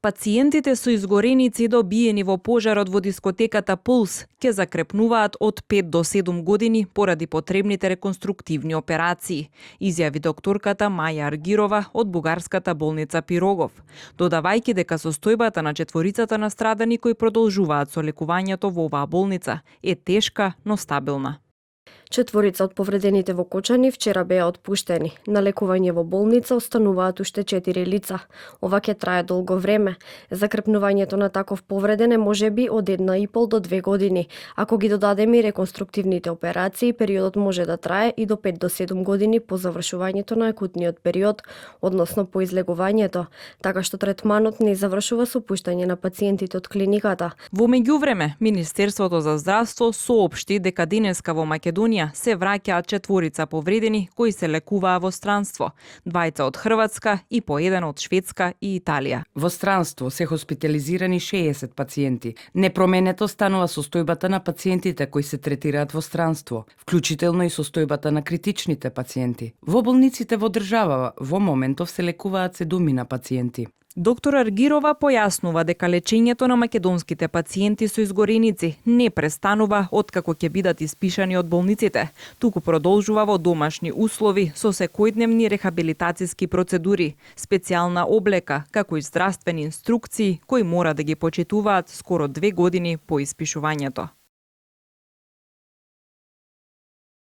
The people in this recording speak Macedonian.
Пациентите со изгореници добиени во пожарот во дискотеката Пулс ќе закрепнуваат од 5 до 7 години поради потребните реконструктивни операции, изјави докторката Маја Аргирова од бугарската болница Пирогов, додавајќи дека состојбата на четворицата настрадани кои продолжуваат со лекувањето во оваа болница е тешка, но стабилна. Четворица од повредените во Кочани вчера беа отпуштени. На лекување во болница остануваат уште 4 лица. Ова ќе трае долго време. Закрепнувањето на таков повреден е можеби од 1,5 до 2 години. Ако ги додадеме и реконструктивните операции, периодот може да трае и до 5 до 7 години по завршувањето на акутниот период, односно по излегувањето, така што третманот не завршува со пуштање на пациентите од клиниката. Во меѓувреме, Министерството за здравство соопшти дека денеска во Македонија се враќаат четворица повредени кои се лекуваа во странство, двајца од Хрватска и по еден од Шведска и Италија. Во странство се хоспитализирани 60 пациенти. Непроменето станува состојбата на пациентите кои се третираат во странство, вклучително и состојбата на критичните пациенти. Во болниците во држава во моментов се лекуваат 7 пациенти. Доктор Аргирова појаснува дека лечењето на македонските пациенти со изгореници не престанува откако ќе бидат испишани од болниците, туку продолжува во домашни услови со секојдневни рехабилитациски процедури, специјална облека, како и здравствени инструкции кои мора да ги почитуваат скоро 2 години по испишувањето.